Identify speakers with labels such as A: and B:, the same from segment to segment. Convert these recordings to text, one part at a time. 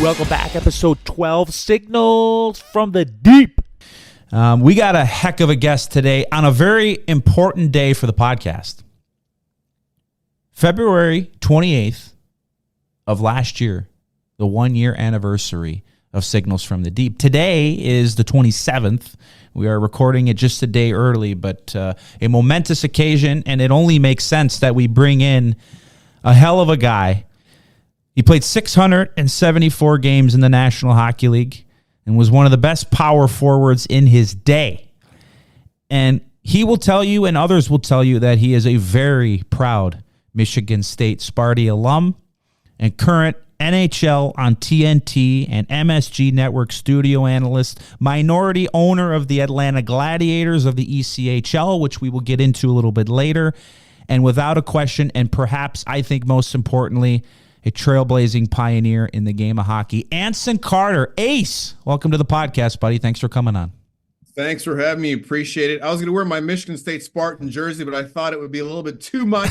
A: Welcome back. Episode 12, Signals from the Deep. We got a heck of a guest today on a very important day for the podcast. February 28th of last year, the 1-year anniversary of Signals from the Deep. Today is the 27th. We are recording it just a day early, but a momentous occasion, and it only makes sense that we bring in a hell of a guy. He played 674 games in the National Hockey League and was one of the best power forwards in his day. And he will tell you, and others will tell you, that he is a very proud Michigan State Sparty alum and current NHL on TNT and MSG network studio analyst, minority owner of the Atlanta Gladiators of the ECHL, which we will get into a little bit later. And without a question, and perhaps I think most importantly, a trailblazing pioneer in the game of hockey, Anson Carter. Ace, welcome to the podcast, buddy. Thanks for coming on.
B: Thanks for having me. Appreciate it. I was going to wear my Michigan State Spartan jersey, but I thought it would be a little bit too much.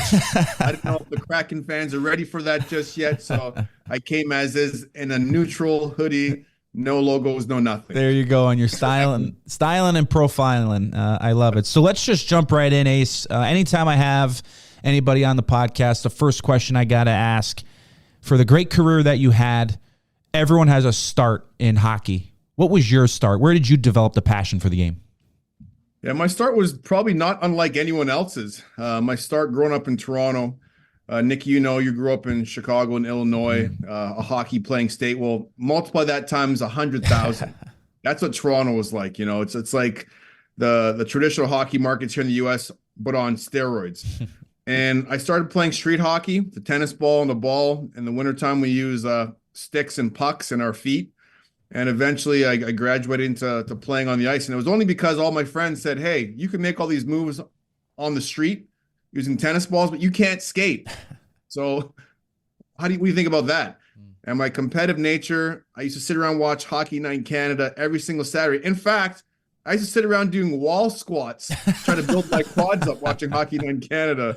B: I didn't know if the Kraken fans are ready for that just yet, so I came as is in a neutral hoodie, no logos, no nothing.
A: There you go, and you're styling and profiling. I love it. So let's just jump right in, Ace. Anytime I have anybody on the podcast, the first question I got to ask, for the great career that you had, everyone has a start in hockey. What was your start? Where did you develop the passion for the game?
B: Yeah, my start was probably not unlike anyone else's. My start growing up in Toronto. Nick, you grew up in Chicago and Illinois, a hockey playing state. Well, multiply that times 100,000. That's what Toronto was like. It's like the traditional hockey markets here in the U.S., but on steroids. And I started playing street hockey, the tennis ball and the ball. In the wintertime, we use sticks and pucks in our feet. And eventually I graduated into playing on the ice. And it was only because all my friends said, hey, you can make all these moves on the street using tennis balls, but you can't skate. So what do you think about that? And my competitive nature, I used to sit around and watch Hockey Night in Canada every single Saturday. In fact, I used to sit around doing wall squats, trying to build my quads up watching Hockey Night in Canada.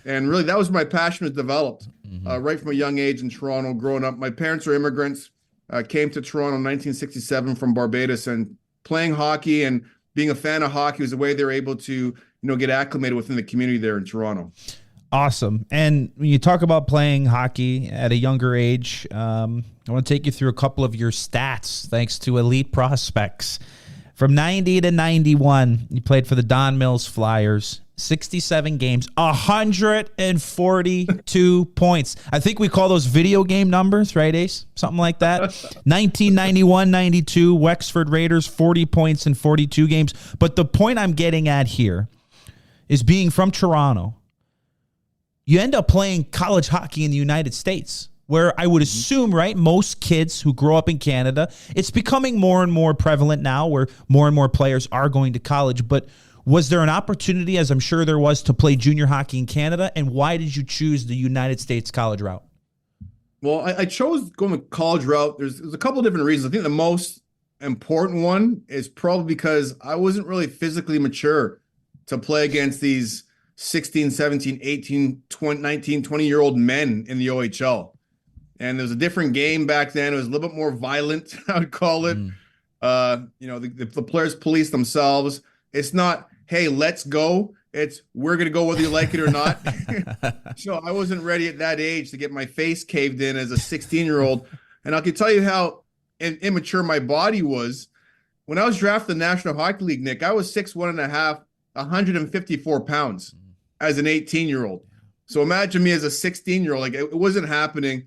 B: And really, that was where my passion was developed right from a young age in Toronto, growing up. My parents are immigrants, came to Toronto in 1967 from Barbados, and playing hockey and being a fan of hockey was the way they were able to, get acclimated within the community there in Toronto.
A: Awesome. And when you talk about playing hockey at a younger age, I want to take you through a couple of your stats, thanks to Elite Prospects. From 90 to 91, you played for the Don Mills Flyers, 67 games, 142 points. I think we call those video game numbers, right, Ace? Something like that. 1991-92, Wexford Raiders, 40 points in 42 games. But the point I'm getting at here is, being from Toronto, you end up playing college hockey in the United States, where I would assume, right, most kids who grow up in Canada, it's becoming more and more prevalent now where more and more players are going to college. But was there an opportunity, as I'm sure there was, to play junior hockey in Canada? And why did you choose the United States college route?
B: Well, I chose going the college route. There's a couple of different reasons. I think the most important one is probably because I wasn't really physically mature to play against these 16, 17, 18, 20, 19, 20-year-old men in the OHL. And there was a different game back then. It was a little bit more violent, I would call it. The players police themselves. It's not, hey, let's go. It's, we're going to go whether you like it or not. So I wasn't ready at that age to get my face caved in as a 16-year-old. And I can tell you how immature my body was. When I was drafted in the National Hockey League, Nick, I was 6'1.5", 154 pounds as an 18-year-old. So imagine me as a 16-year-old. Like, it wasn't happening.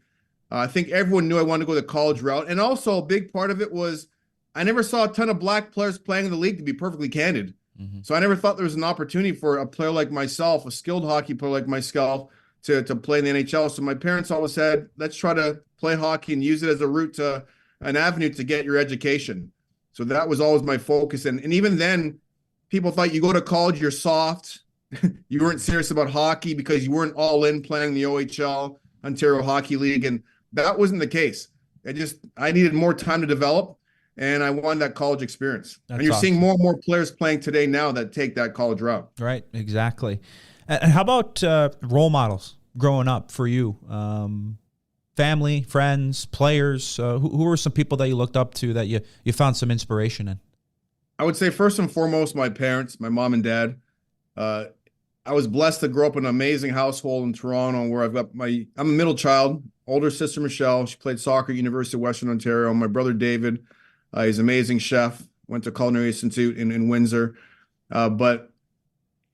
B: I think everyone knew I wanted to go the college route. And also a big part of it was I never saw a ton of black players playing in the league, to be perfectly candid. So I never thought there was an opportunity for a player like myself, a skilled hockey player like myself, to play in the NHL. So my parents always said, let's try to play hockey and use it as a route to an avenue to get your education. So that was always my focus. And even then, people thought you go to college, you're soft. You weren't serious about hockey because you weren't all in playing the OHL, Ontario Hockey League. And that wasn't the case. I needed more time to develop, and I wanted that college experience.
A: That's
B: and you're
A: awesome.
B: seeing more and more players playing today now that take that college route.
A: Right, exactly. And how about role models growing up for you? family, friends, players? Who were some people that you looked up to that you found some inspiration in?
B: I would say first and foremost, my parents, my mom and dad. Uh, I was blessed to grow up in an amazing household in Toronto where I'm a middle child, older sister Michelle. She played soccer at University of Western Ontario. My brother David, he's an amazing chef, went to Culinary Institute in Windsor. But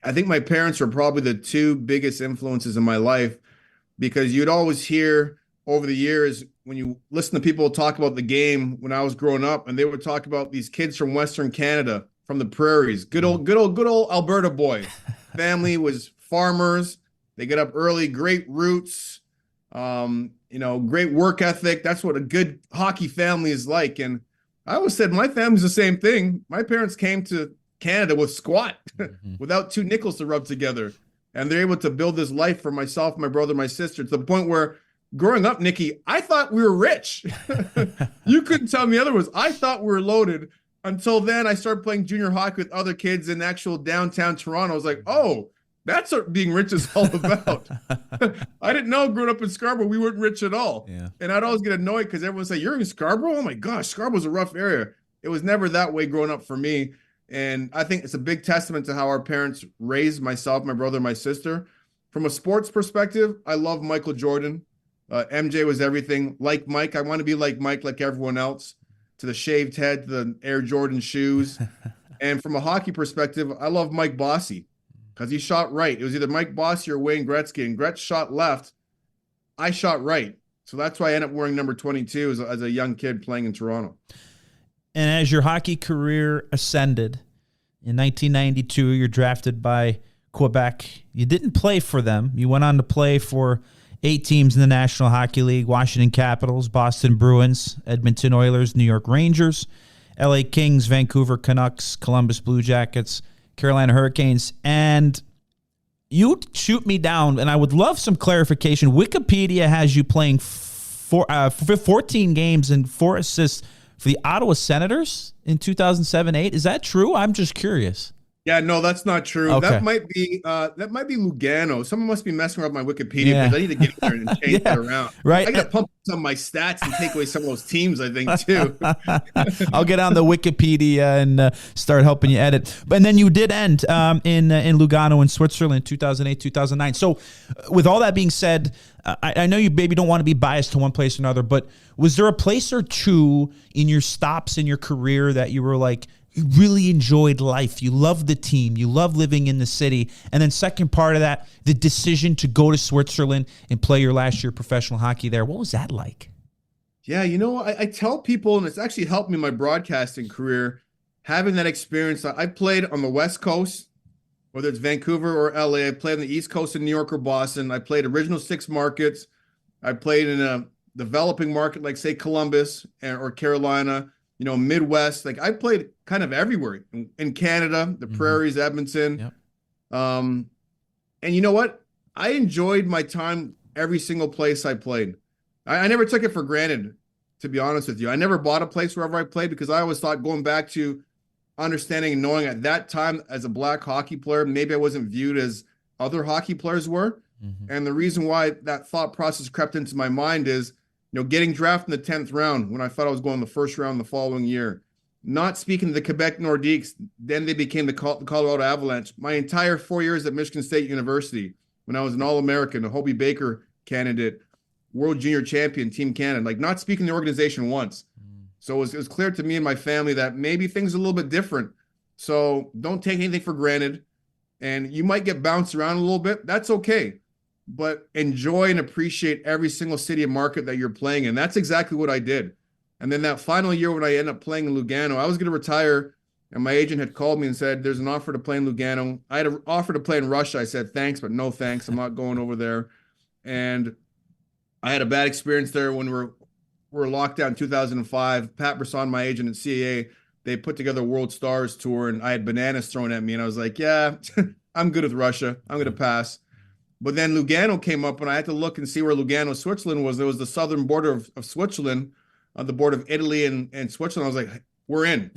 B: I think my parents were probably the two biggest influences in my life because you'd always hear over the years when you listen to people talk about the game when I was growing up, and they would talk about these kids from Western Canada, from the prairies, good old Alberta boy. Family was farmers. They get up early, great roots, great work ethic. That's what a good hockey family is like. And I always said my family's the same thing. My parents came to Canada with squat, without two nickels to rub together. And they're able to build this life for myself, my brother, my sister, to the point where growing up, Nikki, I thought we were rich. You couldn't tell me otherwise. I thought we were loaded until then I started playing junior hockey with other kids in actual downtown Toronto. I was like, oh, that's what being rich is all about. I didn't know growing up in Scarborough, we weren't rich at all.
A: Yeah.
B: And I'd always get annoyed because everyone would say, you're in Scarborough? Oh my gosh, Scarborough's a rough area. It was never that way growing up for me. And I think it's a big testament to how our parents raised myself, my brother, my sister. From a sports perspective, I love Michael Jordan. MJ was everything. Like Mike, I want to be like Mike, like everyone else, to the shaved head, to the Air Jordan shoes. And from a hockey perspective, I love Mike Bossy because he shot right. It was either Mike Bossy or Wayne Gretzky, and Gretz shot left. I shot right. So that's why I ended up wearing number 22 as a young kid playing in Toronto.
A: And as your hockey career ascended, in 1992, you're drafted by Quebec. You didn't play for them. You went on to play for 8 teams in the National Hockey League: Washington Capitals, Boston Bruins, Edmonton Oilers, New York Rangers, LA Kings, Vancouver Canucks, Columbus Blue Jackets, Carolina Hurricanes. And you shoot me down, and I would love some clarification. Wikipedia has you playing 14 games and 4 assists for the Ottawa Senators in 2007-8. Is that true? I'm just curious.
B: Yeah, no, that's not true.
A: Okay.
B: That might be Lugano. Someone must be messing around with my Wikipedia because I need to get in there and change that around.
A: Right.
B: I got to pump some of my stats and take away some of those teams, I think, too.
A: I'll get on the Wikipedia and start helping you edit. And then you did end in Lugano in Switzerland, 2008, 2009. So with all that being said, I know you maybe don't want to be biased to one place or another, but was there a place or two in your stops in your career that you were like, you really enjoyed life, you loved the team, you loved living in the city? And then second part of that, the decision to go to Switzerland and play your last year of professional hockey there. What was that like?
B: Yeah, I tell people, and it's actually helped me in my broadcasting career, having that experience. I played on the West Coast, whether it's Vancouver or LA. I played on the East Coast in New York or Boston. I played original 6 markets. I played in a developing market like, say, Columbus or Carolina, Midwest. Like, I played kind of everywhere in Canada, the prairies, Edmonton.
A: Yep.
B: And you know what? I enjoyed my time every single place I played. I never took it for granted, to be honest with you. I never bought a place wherever I played because I always thought, going back to understanding and knowing at that time as a black hockey player, maybe I wasn't viewed as other hockey players were. And the reason why that thought process crept into my mind is, getting drafted in the 10th round when I thought I was going the first round the following year. Not speaking to the Quebec Nordiques, then they became the Colorado Avalanche. My entire 4 years at Michigan State University, when I was an All-American, a Hobie Baker candidate, World Junior Champion, Team Canada, like, not speaking to the organization once. So it was clear to me and my family that maybe things are a little bit different. So don't take anything for granted. And you might get bounced around a little bit. That's okay. But enjoy and appreciate every single city and market that you're playing in. That's exactly what I did. And then that final year when I ended up playing in Lugano, I was going to retire, and my agent had called me and said, there's an offer to play in Lugano. I had an offer to play in Russia. I said, thanks, but no thanks. I'm not going over there. And I had a bad experience there when we were locked down in 2005. Pat Brisson, my agent at CAA, they put together a World Stars tour, and I had bananas thrown at me. And I was like, yeah, I'm good with Russia. I'm going to pass. But then Lugano came up, and I had to look and see where Lugano, Switzerland was. There was the southern border of Switzerland, on the border of Italy and Switzerland. I was like, we're in.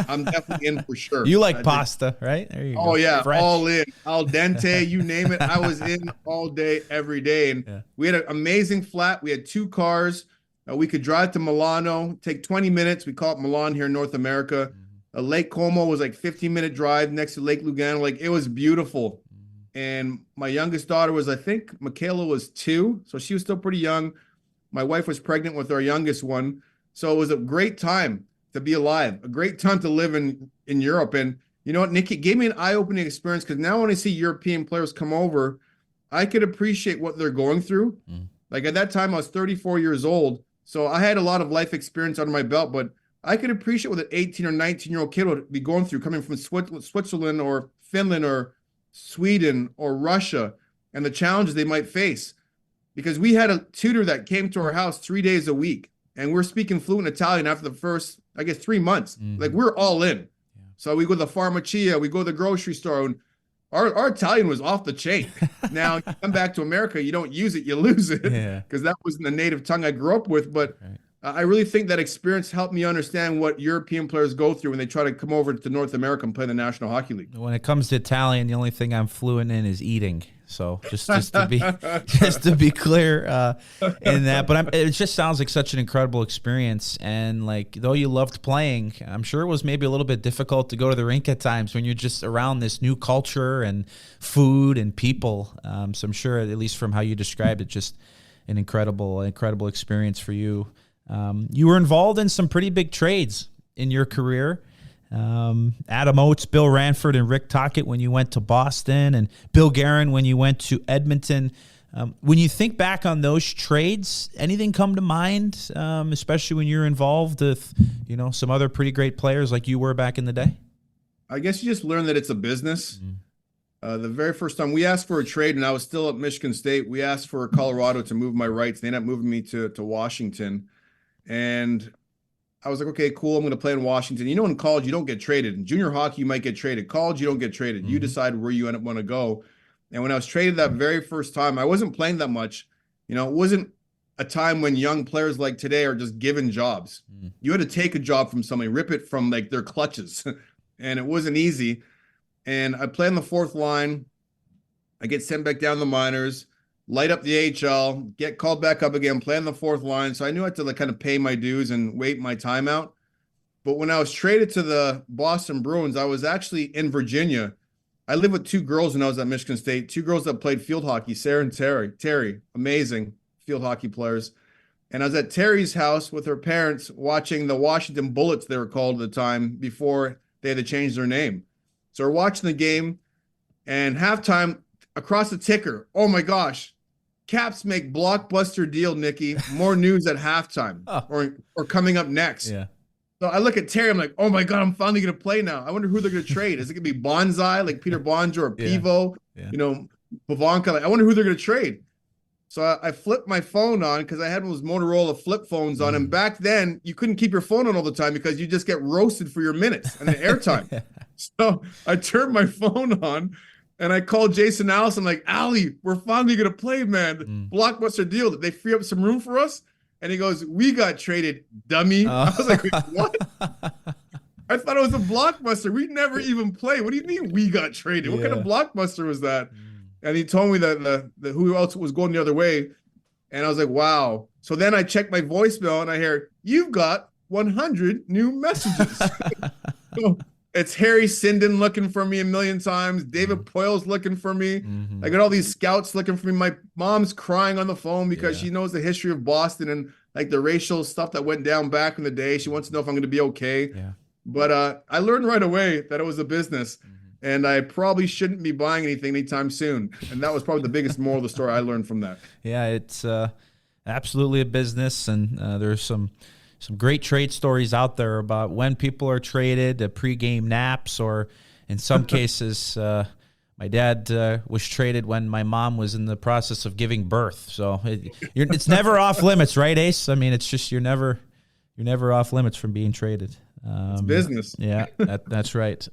B: I'm definitely in for sure.
A: You like pasta, right? There you go.
B: Oh yeah,
A: Fresh.
B: all in, al dente, you name it. I was in all day, every day, and
A: Yeah.
B: we had an amazing flat. We had 2 cars. We could drive to Milano, take 20 minutes. We call it Milan here in North America. Lake Como was like 15-minute drive next to Lake Lugano. Like it was beautiful. And my youngest daughter was, I think, Michaela was 2, so she was still pretty young. My wife was pregnant with our youngest one, so it was a great time to be alive, a great time to live in Europe. And you know what, Nick, it gave me an eye-opening experience because now when I see European players come over, I could appreciate what they're going through. Like at that time, I was 34 years old, so I had a lot of life experience under my belt, but I could appreciate what an 18 or 19-year-old kid would be going through coming from Switzerland or Finland or Sweden or Russia and the challenges they might face. Because we had a tutor that came to our house 3 days a week, and we're speaking fluent Italian after the first, I guess, 3 months. Like we're all in. Yeah. So we go to the pharmacia, we go to the grocery store, and our Italian was off the chain. Now, you come back to America, you don't use it, you lose it, because that wasn't the native tongue I grew up with. But I really think that experience helped me understand what European players go through when they try to come over to North America and play in the National Hockey League.
A: When it comes to Italian, the only thing I'm fluent in is eating. So just to be clear in that, but it just sounds like such an incredible experience. And like, though you loved playing, I'm sure it was maybe a little bit difficult to go to the rink at times when you're just around this new culture and food and people. So I'm sure, at least from how you described it, just an incredible experience for you. You were involved in some pretty big trades in your career. Adam Oates, Bill Ranford, and Rick Tocchet when you went to Boston, and Bill Guerin when you went to Edmonton. When you think back on those trades, anything come to mind, especially when you're involved with, some other pretty great players like you were back in the day?
B: I guess you just learn that it's a business. The very first time we asked for a trade, and I was still at Michigan State, we asked for Colorado to move my rights. They ended up moving me to Washington. And I was like, okay, cool. I'm going to play in Washington. In college, you don't get traded. In junior hockey, you might get traded. College, you don't get traded. You decide where you end up want to go. And when I was traded that very first time, I wasn't playing that much. It wasn't a time when young players like today are just given jobs. You had to take a job from somebody, rip it from like their clutches. And it wasn't easy. And I play on the 4th line. I get sent back down the minors, light up the AHL, get called back up again, play on the 4th line. So I knew I had to kind of pay my dues and wait my time out. But when I was traded to the Boston Bruins, I was actually in Virginia. I lived with 2 girls when I was at Michigan State, 2 girls that played field hockey, Sarah and Terry, amazing field hockey players. And I was at Terry's house with her parents watching the Washington Bullets, they were called at the time, before they had to change their name. So we're watching the game, and halftime, across the ticker, oh my gosh, Caps make blockbuster deal, Nikki. More news at halftime or coming up next. Yeah. So I look at Terry, I'm like, oh my God, I'm finally going to play now. I wonder who they're going to trade. Is it going to be Bonsai, like Peter Bonjour or Pivo, Pavanka? Like, I wonder who they're going to trade. So I flipped my phone on because I had one of those Motorola flip phones on. And back then, you couldn't keep your phone on all the time because you just get roasted for your minutes and the airtime. So I turned my phone on. And I called Jason Allison, like, Allie, we're finally going to play, man. Blockbuster deal. Did they free up some room for us? And he goes, we got traded, dummy. I was like, what? I thought it was a blockbuster. We never even played. What do you mean we got traded? What kind of blockbuster was that? And he told me that the who else was going the other way. And I was like, wow. So then I checked my voicemail and I hear, you've got 100 new messages. So, it's Harry Sinden looking for me a million times. David Poyle's looking for me. I got all these scouts looking for me. My mom's crying on the phone because she knows the history of Boston and like the racial stuff that went down back in the day. She wants to know if I'm going to be okay. Yeah. But I learned right away that it was a business and I probably shouldn't be buying anything anytime soon. And that was probably the biggest moral of the story I learned from that.
A: Yeah, it's absolutely a business, and there's some great trade stories out there about when people are traded, pregame naps, or in some cases, my dad was traded when my mom was in the process of giving birth. So it's never off limits, right, Ace? I mean, it's just you're never off limits from being traded.
B: It's business.
A: Yeah, that's right.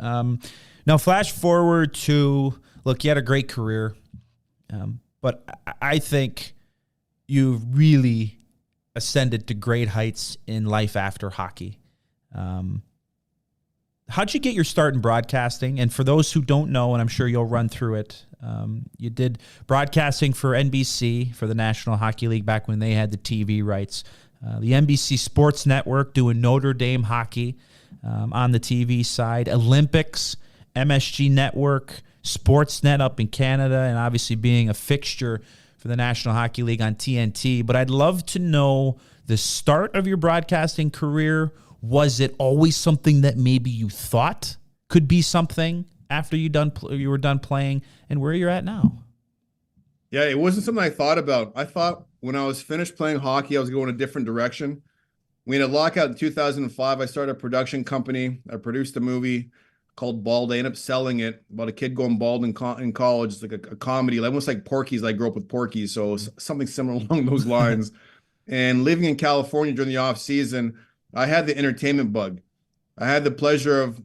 A: Now, flash forward to, look, you had a great career, but I think you really ascended to great heights in life after hockey. how'd you get your start in broadcasting? And for those who don't know, and I'm sure you'll run through it, you did broadcasting for NBC, for the National Hockey League back when they had the TV rights. The NBC Sports Network doing Notre Dame hockey on the TV side. Olympics, MSG Network, Sportsnet up in Canada, and obviously being a fixture for the National Hockey League on TNT. But I'd love to know the start of your broadcasting career. Was it always something that maybe you thought could be something after you were done playing, and where you're at now?
B: Yeah, it wasn't something I thought about. I thought when I was finished playing hockey, I was going a different direction. We had a lockout in 2005. I started a production company. I produced a movie called Bald. I ended up selling it about a kid going bald in college. It's like a comedy, almost like Porky's. I grew up with Porky's, so it was something similar along those lines. And living in California during the off season, I had the entertainment bug. I had the pleasure of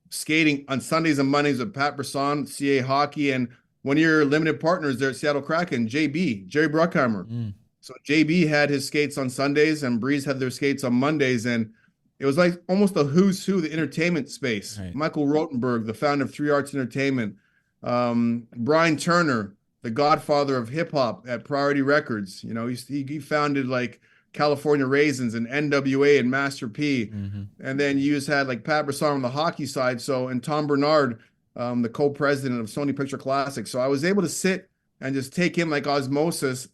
B: skating on Sundays and Mondays with Pat Brisson, CA Hockey, and one of your limited partners there at Seattle Kraken, JB, Jerry Bruckheimer. So JB had his skates on Sundays and Breeze had their skates on Mondays. And it was like almost a who's who, the entertainment space. Right. Michael Rotenberg, the founder of Three Arts Entertainment. Brian Turner, the godfather of hip hop at Priority Records. You know, he founded like California Raisins and NWA and Master P. And then you just had like Pat Brisson on the hockey side. So, and Tom Bernard, the co-president of Sony Picture Classics. So I was able to sit and just take in like osmosis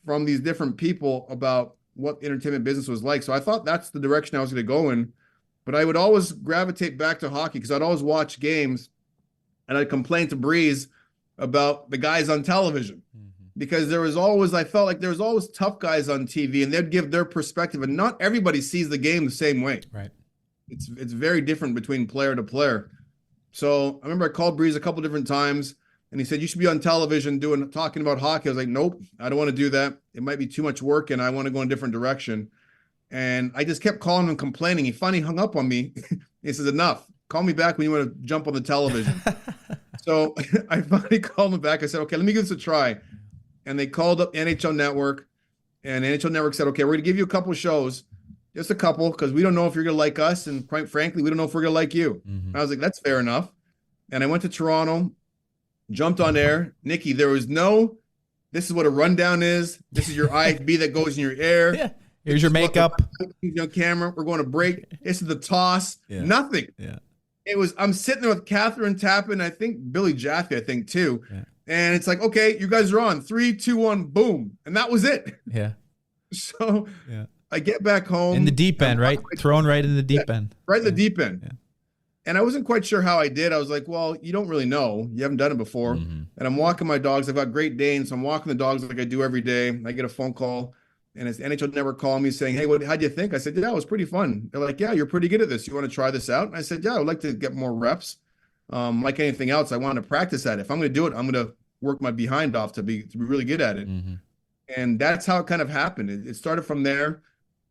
B: from these different people about what entertainment business was like. So I thought that's the direction I was going to go in. But I would always gravitate back to hockey because I'd always watch games and I'd complain to Breeze about the guys on television. Because there was always, I felt like there was always tough guys on TV and they'd give their perspective, and not everybody sees the game the same way.
A: Right.
B: It's very different between player to player. So I remember I called Breeze a couple different times and he said, you should be on television talking about hockey. I was like, nope, I don't want to do that. It might be too much work and I want to go in a different direction. And I just kept calling him and complaining. He finally hung up on me. He says, enough. Call me back when you want to jump on the television. So I finally called him back. I said, okay, let me give this a try. And they called up NHL Network, and NHL Network said, okay, we're going to give you a couple of shows, just a couple, because we don't know if you're going to like us. And quite frankly, we don't know if we're going to like you. I was like, that's fair enough. And I went to Toronto, jumped on air. Nikki, there was no, this is what a rundown is. This is your IFB that goes in your air.
A: Yeah. Here's your makeup.
B: Camera. We're going to break. This is the toss. Yeah. Nothing.
A: Yeah.
B: It was, I'm sitting there with Catherine Tappan, I think Billy Jaffe, I think too. Yeah. And it's like, okay, you guys are on 3, 2, 1, boom. And that was it.
A: Yeah.
B: So I get back home.
A: In the deep end, right? Thrown right in the deep end.
B: Right in the deep end. Yeah. And I wasn't quite sure how I did. I was like, well, you don't really know. You haven't done it before. And I'm walking my dogs. I've got Great Danes. So I'm walking the dogs like I do every day. I get a phone call. And it's NHL Network calling me saying, hey, how'd you think? I said, yeah, it was pretty fun. They're like, yeah, you're pretty good at this. You want to try this out? And I said, yeah, I would like to get more reps. Like anything else, I want to practice at it. If I'm going to do it, I'm going to work my behind off to be really good at it. And that's how it kind of happened. It started from there.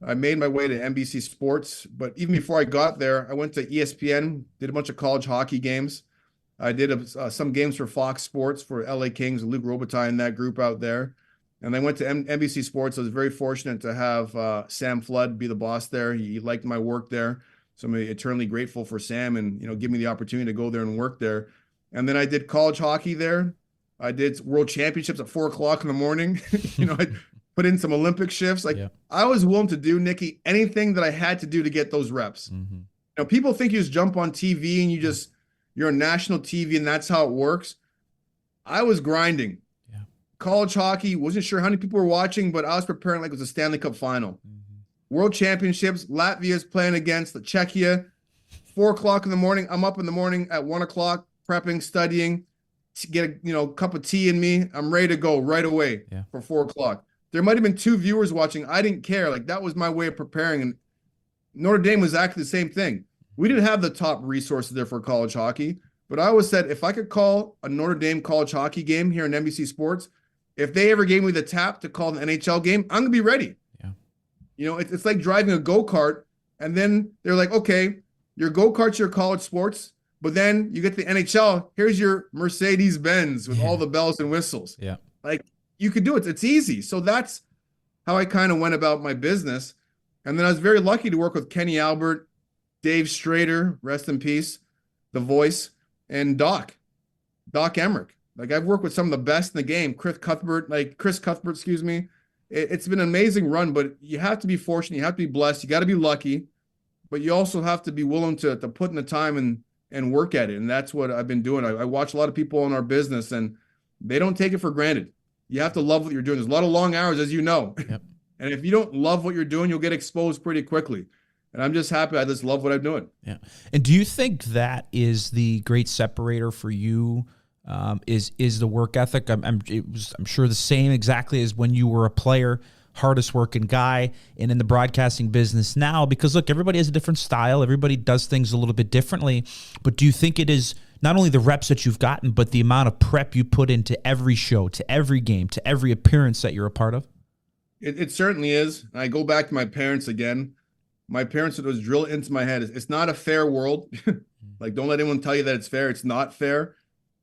B: I made my way to NBC Sports, but even before I got there, I went to ESPN, did a bunch of college hockey games. I did some games for Fox Sports for LA Kings, Luke Robitaille and that group out there. And I went to NBC Sports. I was very fortunate to have Sam Flood be the boss there. He liked my work there. So I'm eternally grateful for Sam and, give me the opportunity to go there and work there. And then I did college hockey there. I did world championships at 4 o'clock in the morning. I put in some Olympic shifts. I was willing to do, Nikki, anything that I had to do to get those reps. People think you just jump on TV and you're on national TV and that's how it works. I was grinding. College hockey, wasn't sure how many people were watching, but I was preparing like it was a Stanley Cup final. World championships, Latvia's playing against Czechia. 4 o'clock in the morning. I'm up in the morning at 1 o'clock, prepping, studying, to get a cup of tea in me. I'm ready to go right away for 4 o'clock. There might have been 2 viewers watching. I didn't care. Like that was my way of preparing. And Notre Dame was actually the same thing. We didn't have the top resources there for college hockey, but I always said if I could call a Notre Dame college hockey game here in NBC Sports, if they ever gave me the tap to call an NHL game, I'm going to be ready. Yeah. It's like driving a go-kart, and then they're like, okay, your go-kart's your college sports, but then you get the NHL, here's your Mercedes-Benz with all the bells and whistles.
A: Yeah.
B: Like, you could do it. It's easy. So that's how I kind of went about my business. And then I was very lucky to work with Kenny Albert, Dave Strader, rest in peace, the voice, and Doc Emmerich. Like I've worked with some of the best in the game. Chris Cuthbert, excuse me. It's been an amazing run, but you have to be fortunate. You have to be blessed. You got to be lucky, but you also have to be willing to put in the time and work at it. And that's what I've been doing. I watch a lot of people in our business, and they don't take it for granted. You have to love what you're doing. There's a lot of long hours, as you know.
A: Yep.
B: And if you don't love what you're doing, you'll get exposed pretty quickly. And I'm just happy I just love what I'm doing.
A: Yeah. And do you think that is the great separator for you? Is the work ethic? I'm sure the same exactly as when you were a player, hardest working guy, and in the broadcasting business now. Because look, everybody has a different style. Everybody does things a little bit differently. But do you think it is not only the reps that you've gotten, but the amount of prep you put into every show, to every game, to every appearance that you're a part of?
B: It certainly is. And I go back to my parents again. My parents, it was drilled into my head. It's not a fair world. Like, don't let anyone tell you that it's fair. It's not fair.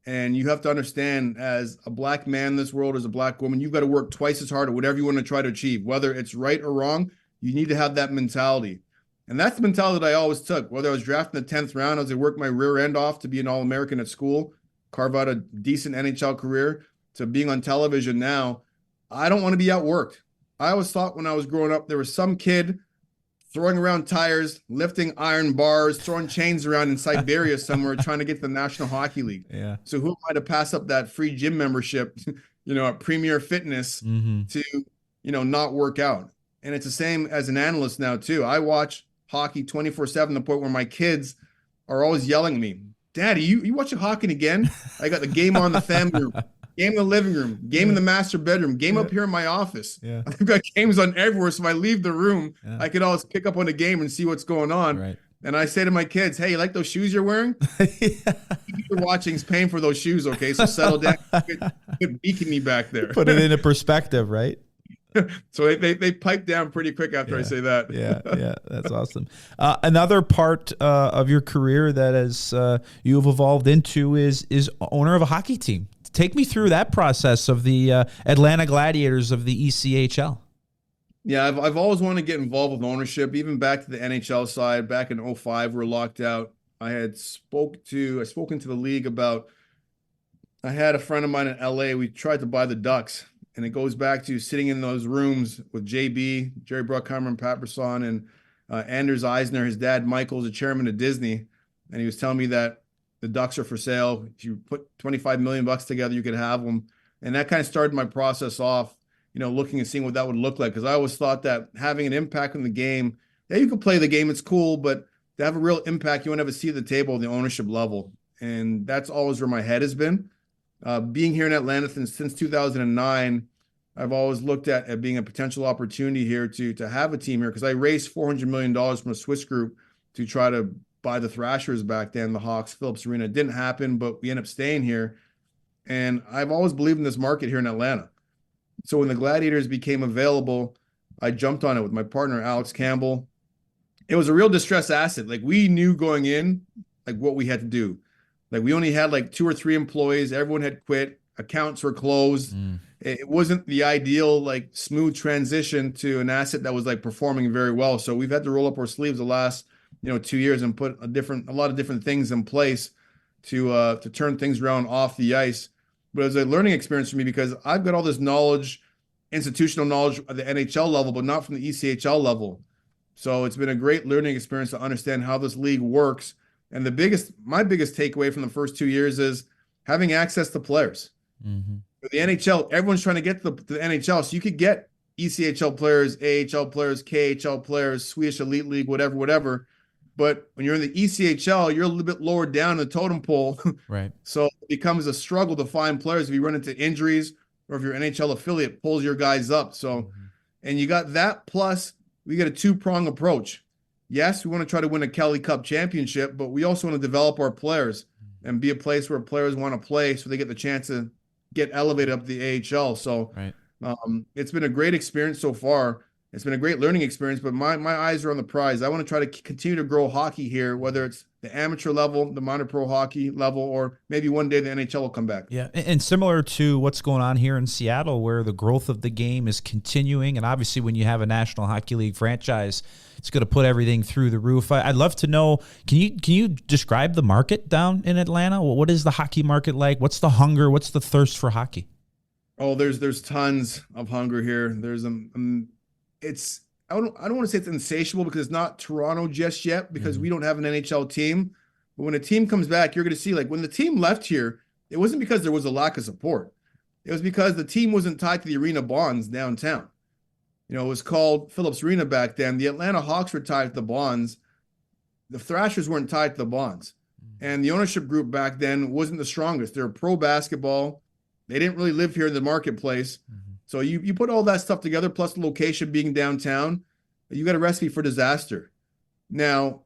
B: And you have to understand, as a black man in this world, as a black woman, you've got to work twice as hard at whatever you want to try to achieve. Whether it's right or wrong, you need to have that mentality. And that's the mentality that I always took. Whether I was drafted in the 10th round, as I worked my rear end off to be an All-American at school, carve out a decent NHL career, to being on television now, I don't want to be outworked. I always thought when I was growing up, there was some kid throwing around tires, lifting iron bars, throwing chains around in Siberia somewhere, trying to get to the National Hockey League.
A: Yeah.
B: So who am I to pass up that free gym membership, at Premier Fitness to, not work out? And it's the same as an analyst now too. I watch hockey 24/7, to the point where my kids are always yelling at me, "Daddy, you watching hockey again? I got the game on the family room, game in the living room, game in the master bedroom, game up here in my office.
A: Yeah.
B: I've got games on everywhere. So if I leave the room, I can always pick up on the game and see what's going on."
A: Right.
B: And I say to my kids, "Hey, you like those shoes you're wearing? You're watching is paying for those shoes, okay? So settle down." Quit beaking me back there.
A: Put it into perspective, right?
B: So they pipe down pretty quick after I say that.
A: Yeah, that's awesome. Another part of your career that as you have evolved into is owner of a hockey team. Take me through that process of the Atlanta Gladiators of the ECHL.
B: Yeah, I've always wanted to get involved with ownership, even back to the NHL side. Back in 2005, we were locked out. I had spoken to the league about, I had a friend of mine in LA. We tried to buy the Ducks, and it goes back to sitting in those rooms with JB, Jerry Bruckheimer, and Pat Brisson, and Anders Eisner. His dad, Michael, is the chairman of Disney, and he was telling me that the Ducks are for sale. If you put $25 million together, you could have them. And that kind of started my process off, looking and seeing what that would look like. Because I always thought that having an impact on the game, yeah, you can play the game, it's cool, but to have a real impact, you want to have a seat at the table at the ownership level. And that's always where my head has been. Being here in Atlanta since 2009, I've always looked at being a potential opportunity here to have a team here, because I raised $400 million from a Swiss group to try to buy the Thrashers back then, the Hawks, Phillips Arena. It didn't happen, but we ended up staying here. And I've always believed in this market here in Atlanta. So when the Gladiators became available, I jumped on it with my partner, Alex Campbell. It was a real distressed asset. Like, we knew going in, like, what we had to do. Like, we only had like 2 or 3 employees. Everyone had quit. Accounts were closed. It wasn't the ideal, like, smooth transition to an asset that was like performing very well. So we've had to roll up our sleeves the last 2 years and put a lot of different things in place to turn things around off the ice. But it was a learning experience for me, because I've got all this knowledge, institutional knowledge at the NHL level, but not from the ECHL level. So it's been a great learning experience to understand how this league works. And my biggest takeaway from the first 2 years is having access to players. For the NHL, everyone's trying to get to the NHL, so you could get ECHL players, AHL players, KHL players, Swedish Elite League, whatever. But when you're in the ECHL, you're a little bit lower down the totem pole.
A: Right.
B: So it becomes a struggle to find players if you run into injuries, or if your NHL affiliate pulls your guys up. So, and you got that, plus we get a 2-prong approach. Yes, we want to try to win a Kelly Cup championship, but we also want to develop our players and be a place where players want to play, so they get the chance to get elevated up to the AHL. So it's been a great experience so far. It's been a great learning experience, but my eyes are on the prize. I want to try to continue to grow hockey here, whether it's the amateur level, the minor pro hockey level, or maybe one day the NHL will come back.
A: Yeah, and similar to what's going on here in Seattle, where the growth of the game is continuing, and obviously when you have a National Hockey League franchise, it's going to put everything through the roof. I'd love to know, can you describe the market down in Atlanta? What is the hockey market like? What's the hunger? What's the thirst for hockey?
B: Oh, there's tons of hunger here. There's it's I don't want to say it's insatiable because it's not Toronto just yet because we don't have an NHL team. But when a team comes back, you're going to see, like, when the team left here, it wasn't because there was a lack of support. It was because the team wasn't tied to the arena bonds downtown. You know, it was called Phillips Arena back then. The Atlanta Hawks were tied to the bonds. The Thrashers weren't tied to the bonds. And the ownership group back then wasn't the strongest. They were pro basketball. They didn't really live here in the marketplace. So you put all that stuff together, plus the location being downtown, you got a recipe for disaster. Now,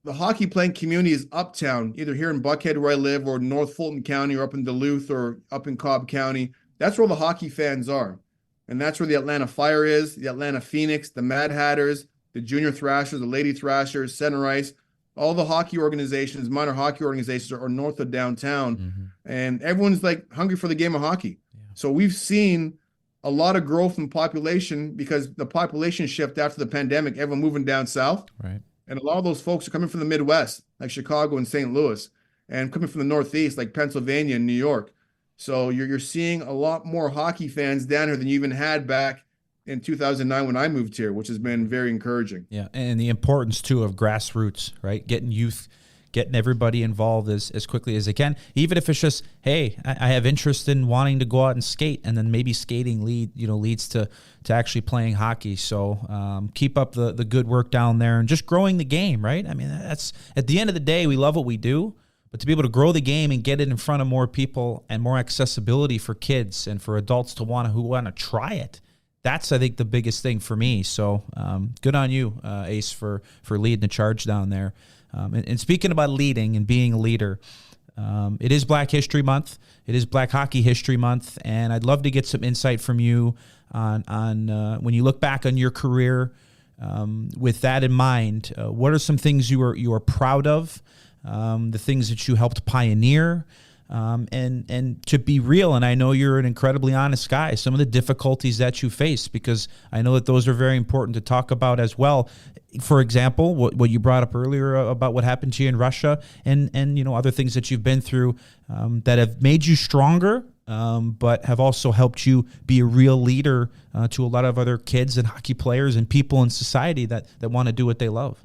B: the hockey playing community is uptown, either here in Buckhead where I live, or North Fulton County, or up in Duluth, or up in Cobb County. That's where the hockey fans are. And that's where the Atlanta Fire is, the Atlanta Phoenix, the Mad Hatters, the Junior Thrashers, the Lady Thrashers, Center Ice. All the hockey organizations, minor hockey organizations, are north of downtown. And everyone's like hungry for the game of hockey. So we've seen a lot of growth in population because the population shift after the pandemic, everyone moving down south.
A: Right.
B: And a lot of those folks are coming from the Midwest, like Chicago and St. Louis, and coming from the Northeast, like Pennsylvania and New York. So you're seeing a lot more hockey fans down here than you even had back in 2009 when I moved here, which has been very encouraging.
A: Yeah, and the importance, too, of grassroots, right? Getting youth, getting everybody involved as quickly as they can, even if it's just, hey, I have interest in wanting to go out and skate, and then maybe skating leads to actually playing hockey. So keep up the good work down there and just growing the game, right? I mean, that's, at the end of the day, we love what we do, but to be able to grow the game and get it in front of more people and more accessibility for kids and for adults who want to try it, that's, I think, the biggest thing for me. So good on you, Ace, for leading the charge down there. And speaking about leading and being a leader, it is Black History Month. It is Black Hockey History Month, and I'd love to get some insight from you on when you look back on your career. With that in mind, what are some things you are proud of? The things that you helped pioneer. And to be real, and I know you're an incredibly honest guy, some of the difficulties that you face, because I know that those are very important to talk about as well. For example, what you brought up earlier about what happened to you in Russia, and other things that you've been through that have made you stronger, but have also helped you be a real leader to a lot of other kids and hockey players and people in society that want to do what they love.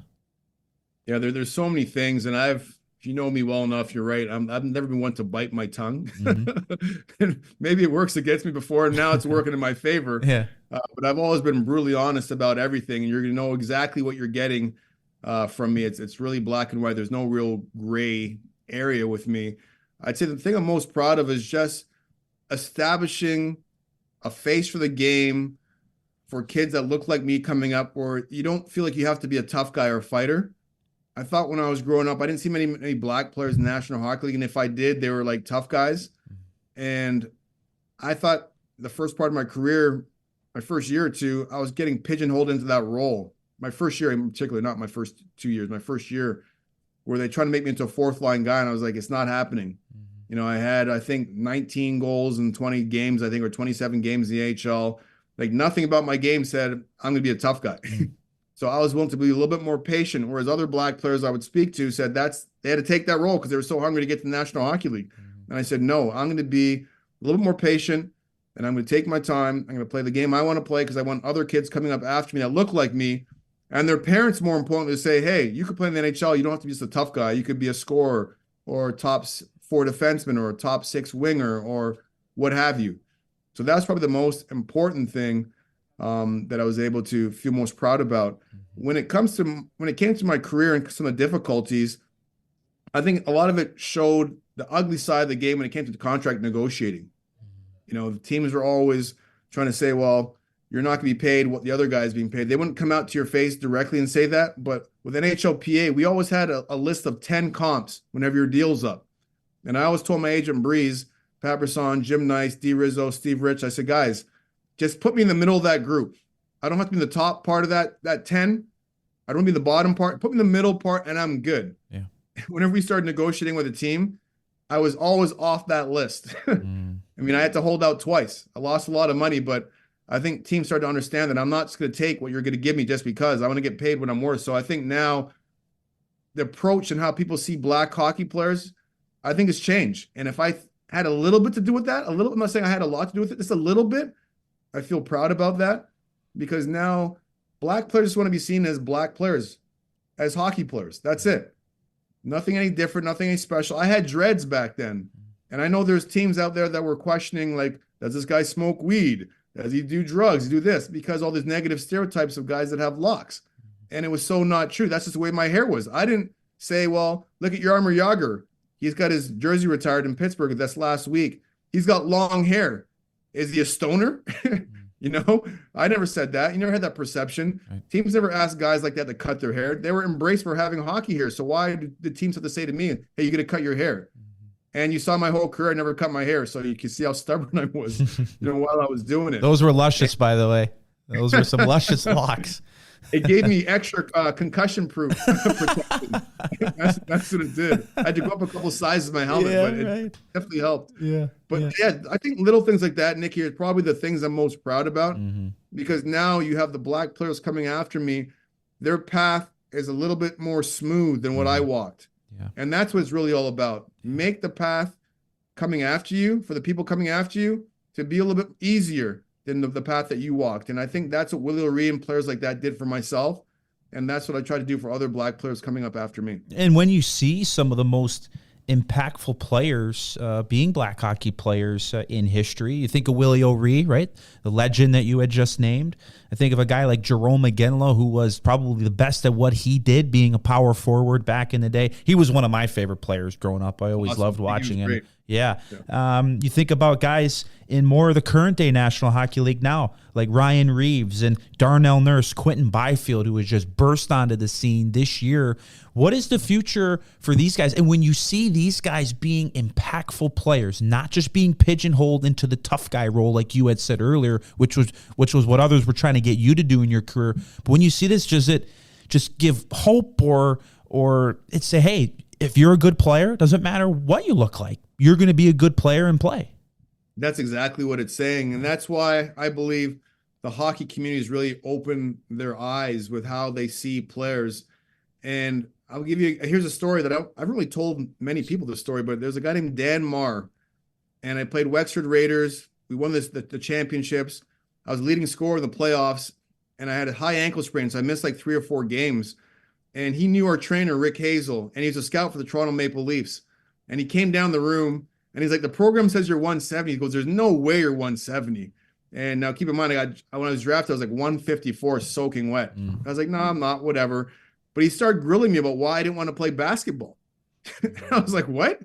B: Yeah, there's so many things, and if you know me well enough, you're right. I've never been one to bite my tongue. And maybe it works against me before, and now it's working in my favor.
A: Yeah.
B: But I've always been brutally honest about everything, and you're going to know exactly what you're getting from me. It's really black and white. There's no real gray area with me. I'd say the thing I'm most proud of is just establishing a face for the game for kids that look like me coming up, where you don't feel like you have to be a tough guy or a fighter. I thought when I was growing up, I didn't see many black players in the National Hockey League, and if I did, they were like tough guys. And I thought the first part of my career, my first year or two, I was getting pigeonholed into that role. My first year in particular, not my first 2 years, my first year, where they tried to make me into a fourth line guy, and I was like, it's not happening. You know, I had, I think, 19 goals in 20 games, I think, or 27 games in the AHL. Like, nothing about my game said I'm going to be a tough guy. So I was willing to be a little bit more patient, whereas other black players I would speak to said they had to take that role because they were so hungry to get to the National Hockey League. And I said, no, I'm going to be a little bit more patient, and I'm going to take my time. I'm going to play the game I want to play because I want other kids coming up after me that look like me, and their parents, more importantly, to say, hey, you could play in the NHL. You don't have to be just a tough guy. You could be a scorer or a top 4 defenseman or a top 6 winger or what have you. So that's probably the most important thing that I was able to feel most proud about. When it came to my career and some of the difficulties, I think a lot of it showed the ugly side of the game when it came to the contract negotiating. You know, the teams were always trying to say, well, you're not going to be paid what the other guy is being paid. They wouldn't come out to your face directly and say that, but with NHLPA, we always had a list of 10 comps whenever your deal's up. And I always told my agent, Breeze, Pat Brisson, Jim Nice, D. Rizzo, Steve Rich, I said, guys, just put me in the middle of that group. I don't have to be in the top part of that 10. I don't want to be in the bottom part. Put me in the middle part, and I'm good.
A: Yeah.
B: whenever we started negotiating with a team, I was always off that list. I mean, I had to hold out twice. I lost a lot of money, but I think teams started to understand that I'm not just going to take what you're going to give me just because I want to get paid what I'm worth. So I think now the approach and how people see black hockey players, I think has changed. And if I had a little bit to do with that, a little, I'm not saying I had a lot to do with it, just a little bit, I feel proud about that because now black players just want to be seen as black players, as hockey players. That's it. Nothing any different, nothing any special. I had dreads back then. And I know there's teams out there that were questioning, like, does this guy smoke weed? Does he do drugs? Do this? Because all these negative stereotypes of guys that have locks. And it was so not true. That's just the way my hair was. I didn't say, well, look at Jaromir Jagr. He's got his jersey retired in Pittsburgh. That's last week. He's got long hair. Is he a stoner? You know, I never said that. You never had that perception. Right. Teams never asked guys like that to cut their hair. They were embraced for having hockey hair. So why did the teams have to say to me, hey, you're going to cut your hair? And you saw my whole career, I never cut my hair. So you can see how stubborn I was, while I was doing it.
A: Those were luscious, by the way. Those were some luscious locks.
B: It gave me extra concussion-proof protection. That's what it did. I had to go up a couple sizes of my helmet, but it definitely helped. But I think little things like that, Nicky, are probably the things I'm most proud about because now you have the black players coming after me. Their path is a little bit more smooth than what I walked. And that's what it's really all about. Make the path coming after you, for the people coming after you, to be a little bit easier than the path that you walked. And I think that's what Willie O'Ree and players like that did for myself. And that's what I try to do for other black players coming up after me.
A: And when you see some of the most impactful players being black hockey players in history, you think of Willie O'Ree, right? The legend that you had just named. I think of a guy like Jerome McGinley, who was probably the best at what he did, being a power forward back in the day. He was one of my favorite players growing up. I always loved watching him.
B: Great.
A: Yeah. You think about guys in more of the current day National Hockey League now, like Ryan Reeves and Darnell Nurse, Quentin Byfield, who has just burst onto the scene this year. What is the future for these guys? And when you see these guys being impactful players, not just being pigeonholed into the tough guy role, like you had said earlier, which was what others were trying to get you to do in your career. But when you see this, does it just give hope or it say, hey, if you're a good player, it doesn't matter what you look like, you're going to be a good player and play?
B: That's exactly what it's saying. And that's why I believe the hockey community has really opened their eyes with how they see players. And I'll give you, here's a story that I've really told many people this story, but there's a guy named Dan Marr, and I played Wexford Raiders. We won the championships. I was leading scorer in the playoffs, and I had a high ankle sprain, so I missed like 3 or 4 games. And he knew our trainer, Rick Hazel, and he's a scout for the Toronto Maple Leafs. And he came down the room, and he's like, the program says you're 170. He goes, there's no way you're 170. And now keep in mind, when I was drafted, I was like 154 soaking wet. I was like, no, I'm not, whatever. But he started grilling me about why I didn't want to play basketball. I was like, what?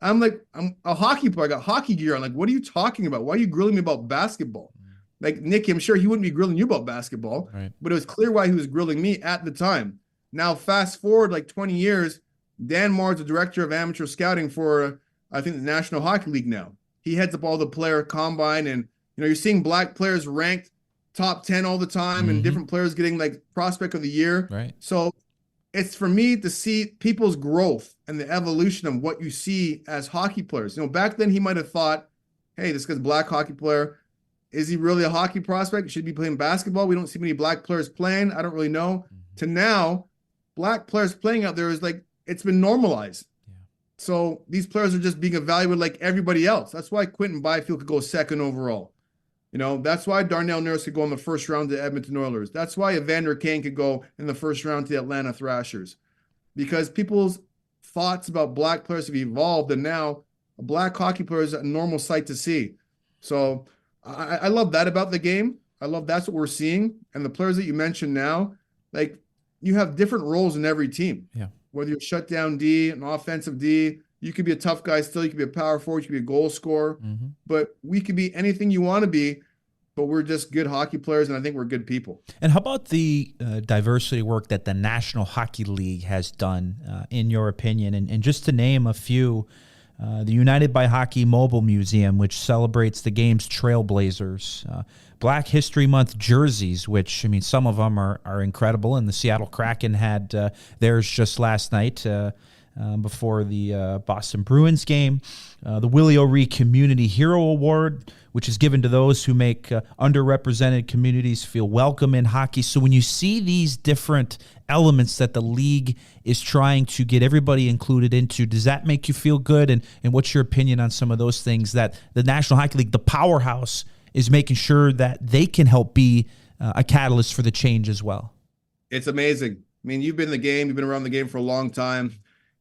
B: I'm like, I'm a hockey player. I got hockey gear on. Like, what are you talking about? Why are you grilling me about basketball? Like, Nicky, I'm sure he wouldn't be grilling you about basketball, but it was clear why he was grilling me at the time. Now, fast forward like 20 years, Dan Marr's the director of amateur scouting for, I think, the National Hockey League now. He heads up all the player combine, and you're seeing black players ranked top 10 all the time, and different players getting like prospect of the year.
A: Right.
B: So it's for me to see people's growth and the evolution of what you see as hockey players. Back then he might have thought, hey, this guy's a black hockey player. Is he really a hockey prospect? Should he be playing basketball? We don't see many black players playing. I don't really know. To now, black players playing out there is like, it's been normalized. So these players are just being evaluated like everybody else. That's why Quentin Byfield could go second overall. That's why Darnell Nurse could go in the first round to Edmonton Oilers. That's why Evander Kane could go in the first round to the Atlanta Thrashers. Because people's thoughts about black players have evolved, and now a black hockey player is a normal sight to see. So I love that about the game. I love that's what we're seeing. And the players that you mentioned now, like, you have different roles in every team. Yeah. Whether you're shutdown D, an offensive D, you could be a tough guy still. You could be a power forward. You could be a goal scorer. But we could be anything you want to be, but we're just good hockey players, and I think we're good people.
A: And how about the diversity work that the National Hockey League has done, in your opinion? And just to name a few, the United by Hockey Mobile Museum, which celebrates the game's trailblazers, Black History Month jerseys, which, some of them are incredible, and the Seattle Kraken had theirs just last night. before the Boston Bruins game. The Willie O'Ree Community Hero Award, which is given to those who make underrepresented communities feel welcome in hockey. So when you see these different elements that the league is trying to get everybody included into, does that make you feel good? And what's your opinion on some of those things that the National Hockey League, the powerhouse, is making sure that they can help be a catalyst for the change as well?
B: It's amazing. I mean, you've been in the game, you've been around the game for a long time,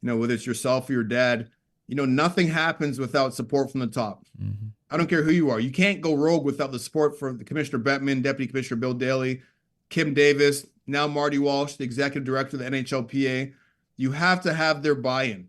B: whether it's yourself or your dad, nothing happens without support from the top. Mm-hmm. I don't care who you are. You can't go rogue without the support for the Commissioner Bettman, Deputy Commissioner Bill Daly, Kim Davis, now Marty Walsh, the Executive Director of the NHLPA. You have to have their buy-in.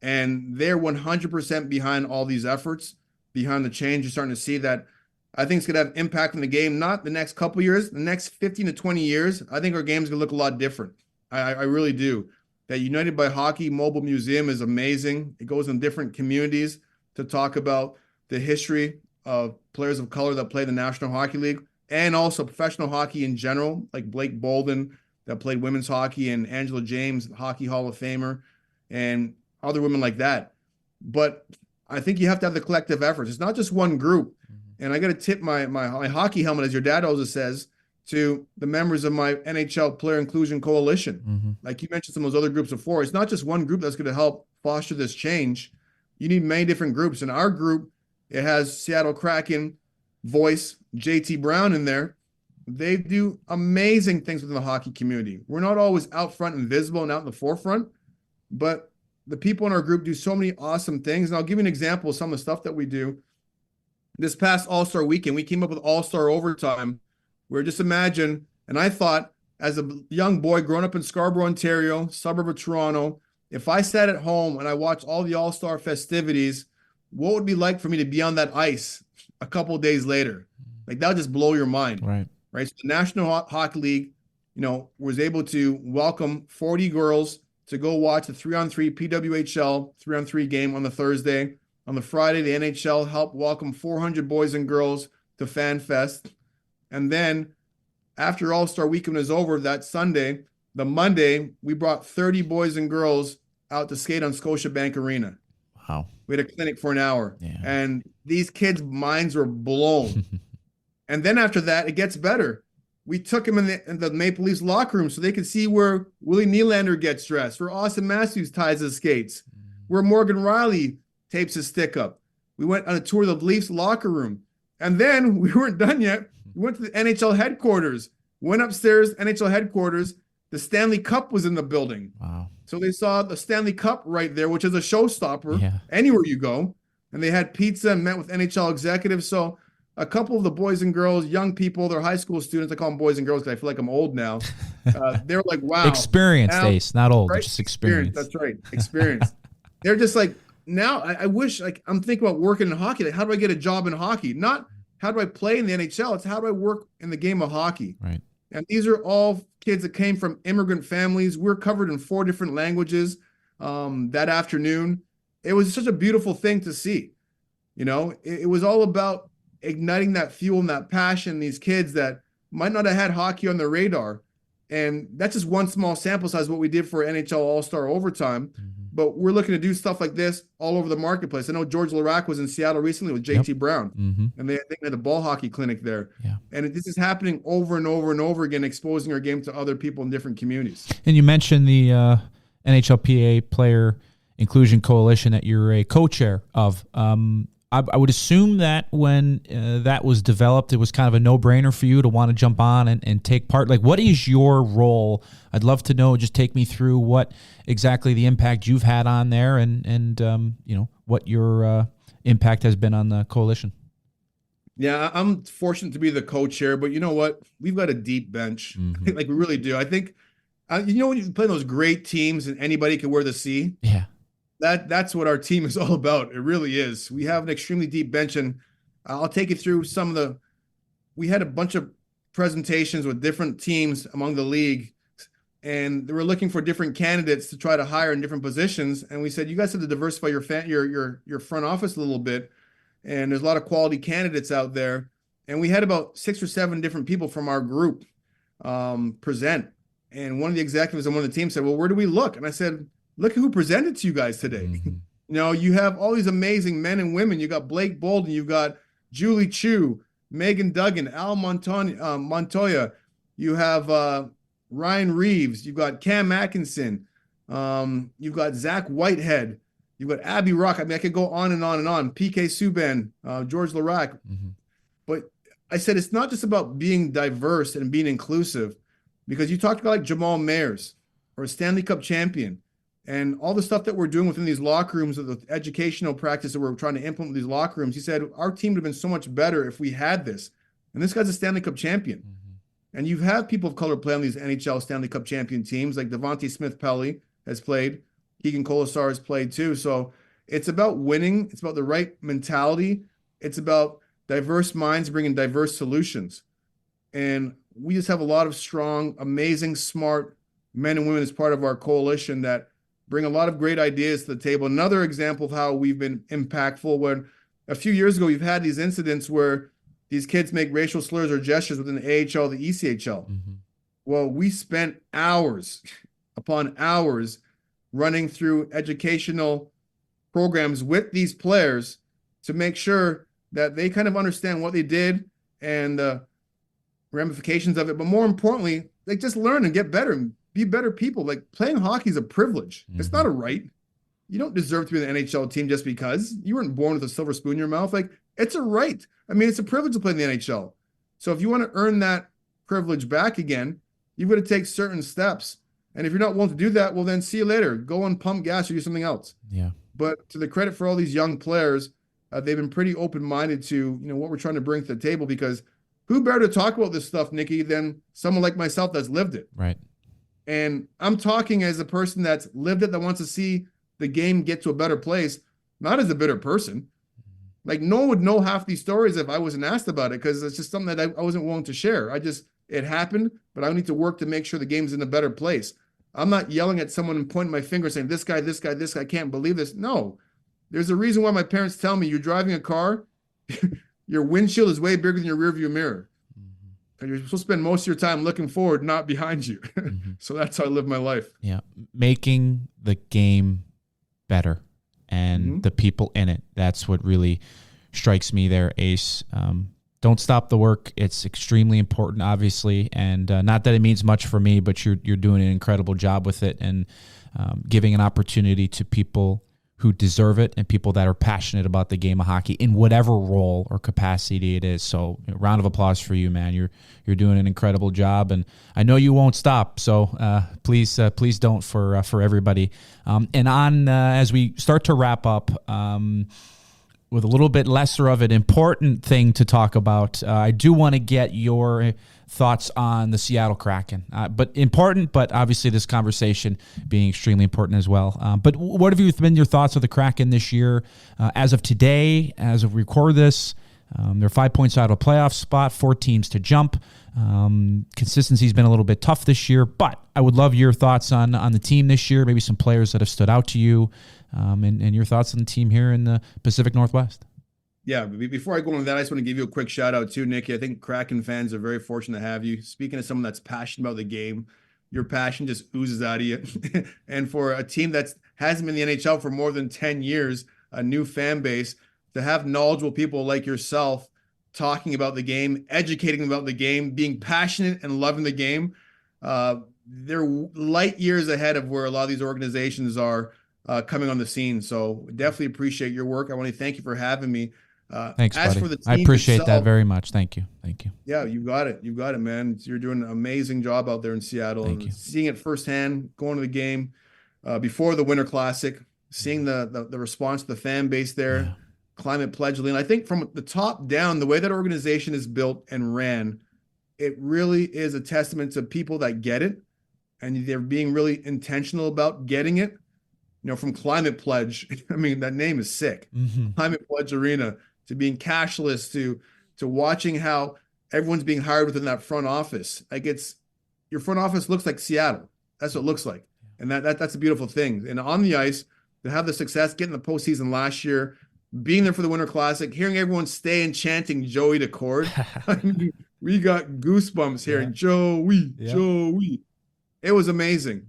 B: And they're 100% behind all these efforts, behind the change. You're starting to see that. I think it's going to have impact on the game, not the next couple years, the next 15 to 20 years. I think our game's going to look a lot different. I really do. That United by Hockey Mobile Museum is amazing. It goes in different communities to talk about the history of players of color that play the National Hockey League and also professional hockey in general, like Blake Bolden that played women's hockey and Angela James, Hockey Hall of Famer, and other women like that. But I think you have to have the collective efforts. It's not just one group. And I got to tip my hockey helmet, as your dad always says, to the members of my NHL Player Inclusion Coalition. Mm-hmm. Like you mentioned some of those other groups before. It's not just one group that's going to help foster this change. You need many different groups. In our group, it has Seattle Kraken, Voice, JT Brown in there. They do amazing things within the hockey community. We're not always out front and visible and out in the forefront, but the people in our group do so many awesome things. And I'll give you an example of some of the stuff that we do. This past All-Star weekend, we came up with All-Star Overtime, where just imagine, and I thought as a young boy growing up in Scarborough, Ontario, suburb of Toronto, if I sat at home and I watched all the All-Star festivities, what would it be like for me to be on that ice a couple of days later? Like that would just blow your mind. Right. So the National Hockey League, was able to welcome 40 girls to go watch the 3-on-3 PWHL 3-on-3 game on the Thursday. On the Friday, the NHL helped welcome 400 boys and girls to Fan Fest. And then after All-Star Weekend is over that Sunday, the Monday, we brought 30 boys and girls out to skate on Scotiabank Arena.
A: Wow.
B: We had a clinic for an hour. Yeah. And these kids' minds were blown. And then after that, it gets better. We took them in the Maple Leafs locker room so they could see where Willie Nylander gets dressed, where Austin Matthews ties his skates, where Morgan Riley tapes his stick up. We went on a tour of the Leafs locker room. And then we weren't done yet. We went to the NHL headquarters, went upstairs, NHL headquarters. The Stanley Cup was in the building.
A: Wow.
B: So they saw the Stanley Cup right there, which is a showstopper anywhere you go. And they had pizza and met with NHL executives. So a couple of the boys and girls, young people, they're high school students. I call them boys and girls because I feel like I'm old now. They were like, wow.
A: Experience, Ace, not old, right? Just experience.
B: That's right. Experience. They're just like, now I wish, like, I'm thinking about working in hockey. Like, how do I get a job in hockey? Not how do I play in the NHL? It's how do I work in the game of hockey?
A: Right.
B: And these are all kids that came from immigrant families. We're covered in 4 different languages that afternoon. It was such a beautiful thing to see. It was all about igniting that fuel and that passion in these kids that might not have had hockey on their radar. And that's just one small sample size of what we did for NHL All-Star Overtime. Mm-hmm. But we're looking to do stuff like this all over the marketplace. I know George Larac was in Seattle recently with JT Brown, and they had a ball hockey clinic there. Yeah. And this is happening over and over and over again, exposing our game to other people in different communities.
A: And you mentioned the NHLPA Player Inclusion Coalition that you're a co-chair of. I would assume that when that was developed, it was kind of a no-brainer for you to want to jump on and take part. Like, what is your role? I'd love to know. Just take me through what exactly the impact you've had on there and what your impact has been on the coalition.
B: Yeah, I'm fortunate to be the co-chair, but you know what? We've got a deep bench. Mm-hmm. Like, we really do. I think, when you play those great teams and anybody can wear the C?
A: Yeah.
B: That's what our team is all about. It really is. We have an extremely deep bench, and I'll take you through we had a bunch of presentations with different teams among the league, and they were looking for different candidates to try to hire in different positions. And we said, you guys have to diversify your front office a little bit. And there's a lot of quality candidates out there. And we had about 6 or 7 different people from our group present. And one of the executives on one of the teams said, well, where do we look? And I said, look at who presented to you guys today.
A: Mhm.
B: You have all these amazing men and women. You got Blake Bolden, you've got Julie Chu, Megan Duggan, Montoya. You have Ryan Reeves. You've got Cam Atkinson. You've got Zach Whitehead. You've got Abby Rock. I mean, I could go on and on and on. PK Subban, George Larac.
A: Mhm.
B: But I said it's not just about being diverse and being inclusive, because you talked about like Jamal Mayers or a Stanley Cup champion and all the stuff that we're doing within these locker rooms, of the educational practice that we're trying to implement with these locker rooms. He said our team would have been so much better if we had this. And this guy's a Stanley Cup champion.
A: Mhm.
B: And you've had people of color play on these NHL Stanley Cup champion teams, like Devontae Smith-Pelly has played. Keegan Colasar has played too. So it's about winning. It's about the right mentality. It's about diverse minds bringing diverse solutions. And we just have a lot of strong, amazing, smart men and women as part of our coalition that bring a lot of great ideas to the table. Another example of how we've been impactful, when a few years ago, we've had these incidents where these kids make racial slurs or gestures within the AHL, the ECHL.
A: Mm-hmm.
B: Well, we spent hours upon hours running through educational programs with these players to make sure that they kind of understand what they did and the ramifications of it. But more importantly, like, just learn and get better and be better people. Like, playing hockey is a privilege.
A: Mm-hmm.
B: It's not a right. You don't deserve to be in the NHL team just because you weren't born with a silver spoon in your mouth. Like, it's a right. I mean, it's a privilege to play in the NHL. So if you want to earn that privilege back again, you've got to take certain steps. And if you're not willing to do that, well, then see you later. Go and pump gas or do something else.
A: Yeah.
B: But to the credit for all these young players, they've been pretty open-minded to, what we're trying to bring to the table, because who better to talk about this stuff, Nikki, than someone like myself that's lived it.
A: Right.
B: And I'm talking as a person that's lived it, that wants to see the game get to a better place, not as a bitter person. Like, no one would know half these stories if I wasn't asked about it, because it's just something that I wasn't willing to share. It happened, but I need to work to make sure the game's in a better place. I'm not yelling at someone and pointing my finger saying, this guy, can't believe this. No, there's a reason why my parents tell me, you're driving a car, your windshield is way bigger than your rearview mirror. And you're supposed to spend most of your time looking forward, not behind you.
A: Mm-hmm.
B: So that's how I live my life.
A: Yeah. Making the game better and the people in it. That's what really strikes me there, Ace. Don't stop the work. It's extremely important, obviously. And not that it means much for me, but you're doing an incredible job with it, and giving an opportunity to people who deserve it and people that are passionate about the game of hockey in whatever role or capacity it is. So, round of applause for you, man. You're doing an incredible job, and I know you won't stop. So please don't, for everybody. And on as we start to wrap up, with a little bit lesser of an important thing to talk about, I do want to get your thoughts on the Seattle Kraken. But important, but obviously this conversation being extremely important as well. But what have been your thoughts of the Kraken this year? As of today, as of record this, they're 5 points out of a playoff spot, 4 teams to jump. Consistency's been a little bit tough this year, but I would love your thoughts on the team this year, maybe some players that have stood out to you, and your thoughts on the team here in the Pacific Northwest.
B: Yeah, before I go into that, I just want to give you a quick shout out too, Nikki. I think Kraken fans are very fortunate to have you. Speaking of someone that's passionate about the game, your passion just oozes out of you. And for a team that hasn't been in the NHL for more than 10 years, a new fan base, to have knowledgeable people like yourself talking about the game, educating them about the game, being passionate and loving the game, they're light years ahead of where a lot of these organizations are coming on the scene. So definitely appreciate your work. I want to thank you for having me.
A: Thanks,
B: as
A: buddy.
B: for the team
A: I appreciate
B: itself,
A: that very much. Thank you.
B: Yeah, you got it, man. You're doing an amazing job out there in Seattle.
A: Thank you.
B: Seeing it firsthand, going to the game before the Winter Classic, seeing the response to the fan base there.
A: Yeah.
B: Climate Pledge, and I think from the top down, the way that organization is built and ran, it really is a testament to people that get it, and they're being really intentional about getting it. From Climate Pledge, I mean, that name is sick.
A: Mm-hmm.
B: Climate Pledge Arena, to being cashless, to watching how everyone's being hired within that front office. Like, your front office looks like Seattle. That's what it looks like, and that's a beautiful thing. And on the ice, to have the success, getting the postseason last year, being there for the Winter Classic, hearing everyone stay and chanting Joey Decord. I mean, we got goosebumps hearing Joey. It was amazing.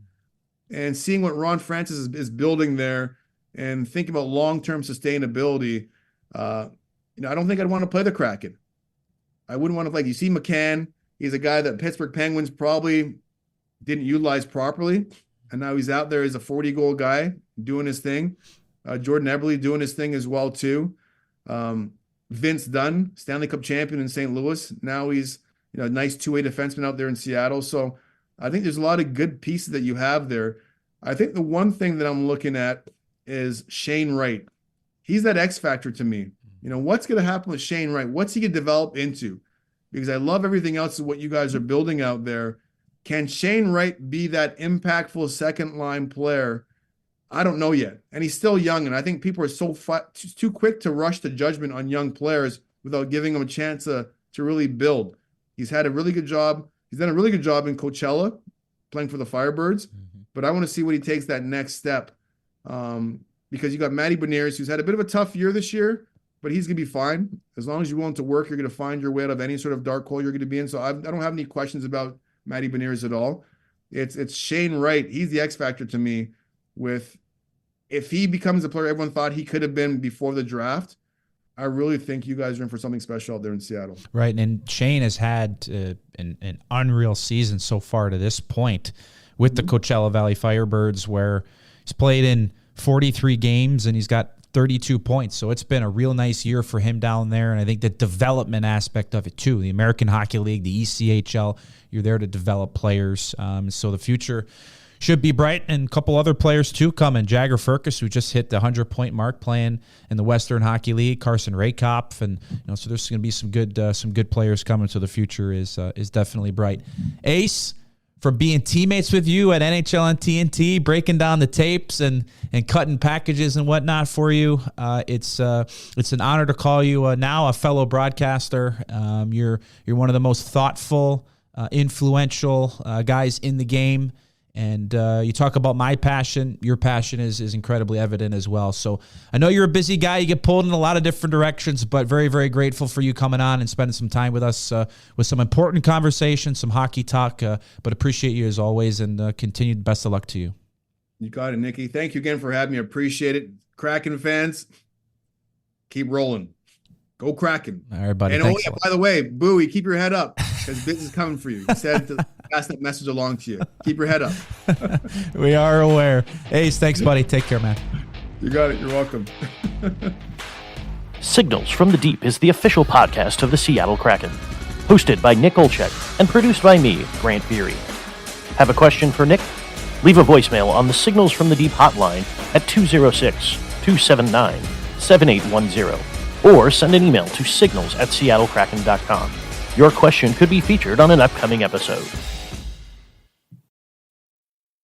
B: and seeing what Ron Francis is building there and thinking about long-term sustainability, I don't think I'd want to play the Kraken. I wouldn't want to play. You see McCann, he's a guy that Pittsburgh Penguins probably didn't utilize properly, and now he's out there as a 40-goal guy doing his thing. Jordan Eberle doing his thing as well, too. Vince Dunn, Stanley Cup champion in St. Louis. Now he's a nice two-way defenseman out there in Seattle. So I think there's a lot of good pieces that you have there. I think the one thing that I'm looking at is Shane Wright. He's that X factor to me. What's going to happen with Shane Wright? What's he going to develop into? Because I love everything else of what you guys are building out there. Can Shane Wright be that impactful second-line player? I don't know yet. And he's still young, and I think people are too quick to rush to judgment on young players without giving them a chance to really build. He's had a really good job. He's done a really good job in Coachella playing for the Firebirds, but I want to see what he takes that next step. Because you got Matty Beniers, who's had a bit of a tough year this year, but he's going to be fine. As long as you're willing to work, you're going to find your way out of any sort of dark hole you're going to be in. So I don't have any questions about Matty Beniers at all. It's Shane Wright. He's the X factor to me. If he becomes the player everyone thought he could have been before the draft, I really think you guys are in for something special out there in Seattle.
A: Right, and Shane has had an unreal season so far to this point with the Coachella Valley Firebirds, where he's played in 43 games and he's got 32 points. So it's been a real nice year for him down there. And I think the development aspect of it too, the American Hockey League, the ECHL, you're there to develop players. So the future should be bright, and a couple other players too coming. Jagger Firkus, who just hit the 100-point mark playing in the Western Hockey League. Carson Raykopf, and so there's going to be some good players coming. So the future is definitely bright. Ace, from being teammates with you at NHL and TNT, breaking down the tapes and cutting packages and whatnot for you, it's an honor to call you now a fellow broadcaster. You're one of the most thoughtful, influential guys in the game. And you talk about my passion. Your passion is incredibly evident as well. So I know you're a busy guy. You get pulled in a lot of different directions, but very, very grateful for you coming on and spending some time with us with some important conversations, some hockey talk. But appreciate you as always, and continued best of luck to you.
B: You got it, Nicky. Thank you again for having me. I appreciate it. Kraken fans, keep rolling. Go Kraken.
A: All right, buddy.
B: And by the way, Bowie, keep your head up, because business is coming for you. He said to pass that message along to you. Keep your head up.
A: We are aware. Ace, thanks, buddy. Take care, man.
B: You got it. You're welcome.
C: Signals from the Deep is the official podcast of the Seattle Kraken. Hosted by Nick Olczyk and produced by me, Grant Beery. Have a question for Nick? Leave a voicemail on the Signals from the Deep hotline at 206-279-7810. Or send an email to signals@seattlekraken.com. Your question could be featured on an upcoming episode.